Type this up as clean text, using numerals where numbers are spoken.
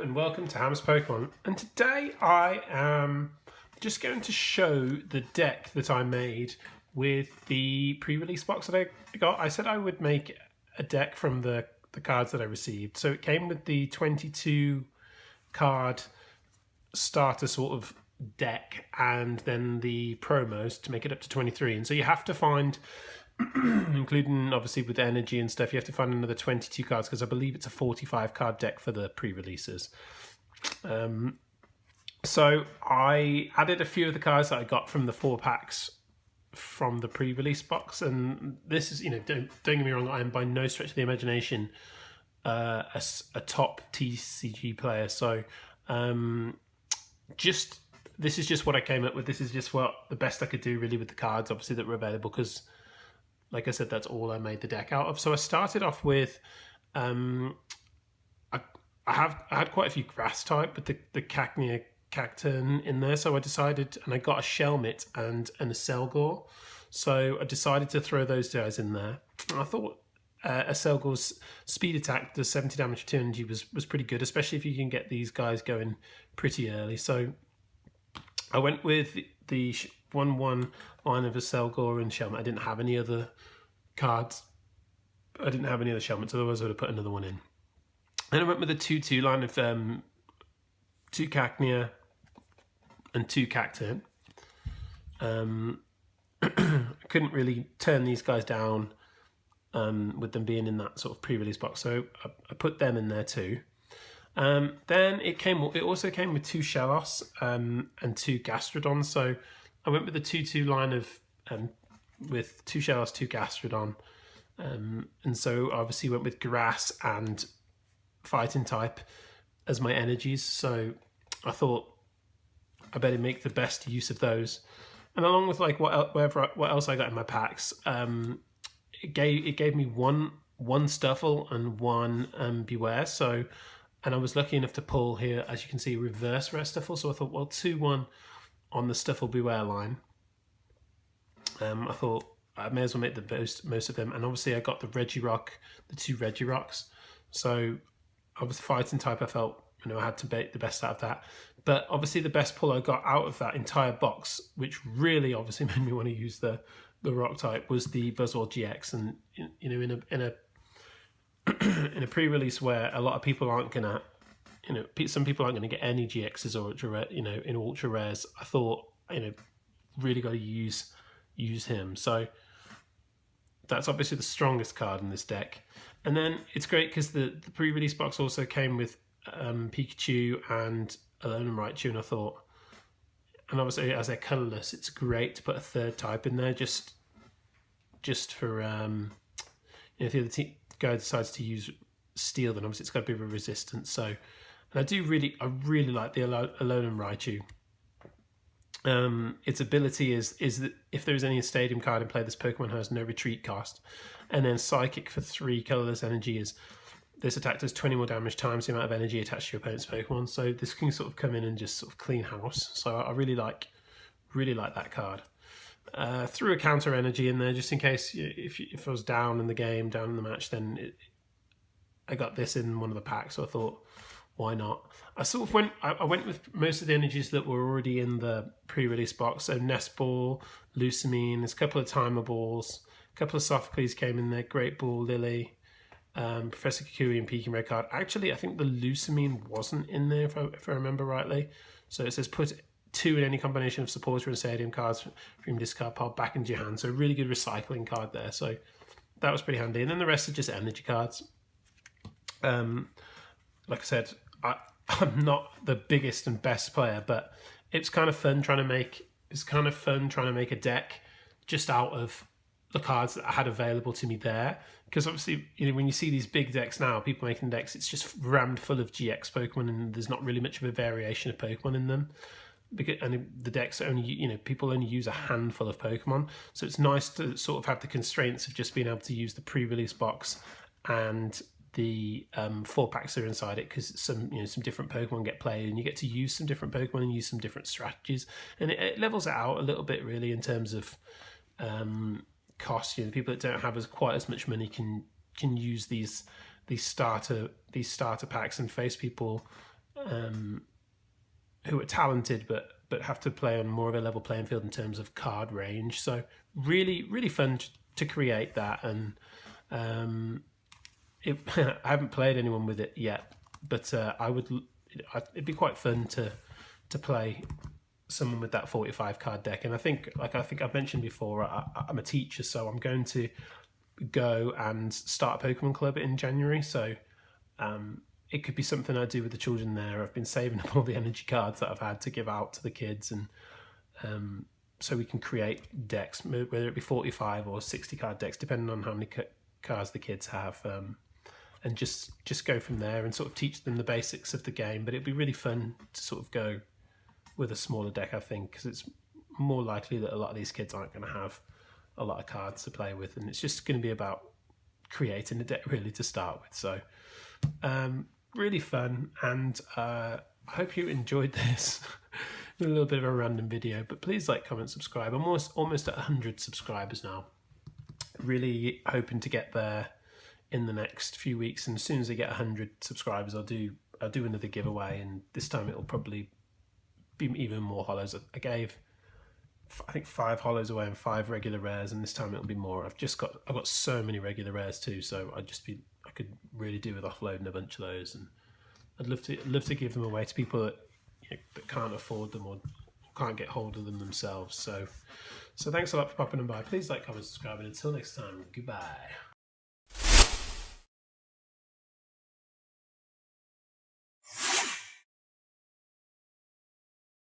and welcome to Hammer's Pokemon, and today I am just going to show the deck that I made with the pre-release box that I got. I said I would make a deck from the cards that I received, so it came with the 22 card starter sort of deck and then the promos to make it up to 23, and so you have to find including obviously with energy and stuff, you have to find another 22 cards because I believe it's a 45 card deck for the pre-releases. So I added a few of the cards that I got from the 4 packs from the pre-release box, and this is, don't get me wrong, I am by no stretch of the imagination a top TCG player, so this is just what I came up with. This is just what the best I could do really with the cards obviously that were available, because like I said, that's all I made the deck out of. So I started off with, I had quite a few grass type, but the Cacnea Cacturn in there. So I decided, and I got a Shelmet and a Selgor. So I decided to throw those guys in there. And I thought a Selgor's speed attack does 70 damage to energy was pretty good, especially if you can get these guys going pretty early. So I went with the 1/1 line of a Selgor and Shelmet. I didn't have any other cards. I didn't have any other Shelmets, otherwise I would have put another one in. Then I went with a 2/2 line of 2 Cacnea and 2 Cacturn. I couldn't really turn these guys down with them being in that sort of pre-release box, so I put them in there too. Then it also came with 2 Shellos and 2 Gastrodons, so I went with the 2/2 line of with 2 Shellos, 2 Gastrodon, and so obviously went with Grass and Fighting type as my energies. So I thought I better make the best use of those, and along with like what else I got in my packs, it gave me one Stuffle and 1 Beware. So, and I was lucky enough to pull here, as you can see, reverse rare Stuffle. So I thought, well, 2/1 on the Stuffle Beware line. I thought I may as well make the most of them, and obviously I got the Regirock, the 2 Regirocks. So I was Fighting type. I felt I had to make the best out of that. But obviously the best pull I got out of that entire box, which really obviously made me want to use the Rock type, was the Buzzwole GX. And in a pre-release where a lot of people aren't gonna, some people aren't gonna get any GXs or in ultra rares, I thought really got to use him. So that's obviously the strongest card in this deck. And then it's great because the pre-release box also came with Pikachu and Alolan Raichu, and I thought, and obviously as they're colourless, it's great to put a 3rd type in there just for if the other guy decides to use Steel, then obviously it's got a bit of a resistance. So, and I really like the Alolan Raichu. Its ability is that if there's any stadium card in play, this Pokemon has no retreat cost, and then Psychic for 3 colorless energy is this attack does 20 more damage times the amount of energy attached to your opponent's Pokemon. So this can sort of come in and just sort of clean house. So I really like that card. Threw a counter energy in there just in case if I was down in the game, down in the match, then I got this in one of the packs. So I thought, why not? I went with most of the energies that were already in the pre-release box. So Nest Ball, Lusamine, there's a couple of Timer Balls, a couple of Sophocles came in there, Great Ball, Lily, Professor Kukui and Peking Red card. Actually, I think the Lusamine wasn't in there if I remember rightly. So it says put 2 in any combination of supporter and stadium cards from your discard pile back into your hand. So a really good recycling card there. So that was pretty handy. And then the rest are just energy cards. Like I said, I'm not the biggest and best player, but it's kind of fun trying to make a deck just out of the cards that I had available to me there. Because obviously, when you see these big decks now, people making decks, it's just rammed full of GX Pokemon, and there's not really much of a variation of Pokemon in them. And the decks only, people only use a handful of Pokemon, so it's nice to sort of have the constraints of just being able to use the pre-release box and the 4 packs that are inside it, because some different Pokemon get played, and you get to use some different Pokemon and use some different strategies, and it levels it out a little bit really in terms of cost. People that don't have quite as much money can use these starter packs and face people who are talented but have to play on more of a level playing field in terms of card range. So really fun to create that, and I haven't played anyone with it yet, but it'd be quite fun to play someone with that 45 card deck. And I think I've mentioned before, I'm a teacher, so I'm going to go and start a Pokemon club in January. So it could be something I do with the children there. I've been saving up all the energy cards that I've had to give out to the kids, and so we can create decks, whether it be 45 or 60 card decks, depending on how many cards the kids have, and just go from there and sort of teach them the basics of the game. But it'd be really fun to sort of go with a smaller deck, I think, because it's more likely that a lot of these kids aren't going to have a lot of cards to play with, and it's just going to be about creating a deck really to start with. So really fun, and I hope you enjoyed this. A little bit of a random video, but please like, comment, subscribe. I'm almost at 100 subscribers now. Really hoping to get there in the next few weeks, and as soon as I get 100 subscribers, I'll do another giveaway, and this time it'll probably be even more hollows. I gave, I think, 5 hollows away and 5 regular rares, and this time it'll be more. I've got so many regular rares too, so I could really do with offloading a bunch of those, and I'd love to give them away to people that that can't afford them or can't get hold of them themselves. So thanks a lot for popping them by. Please like, comment, subscribe, and until next time, goodbye.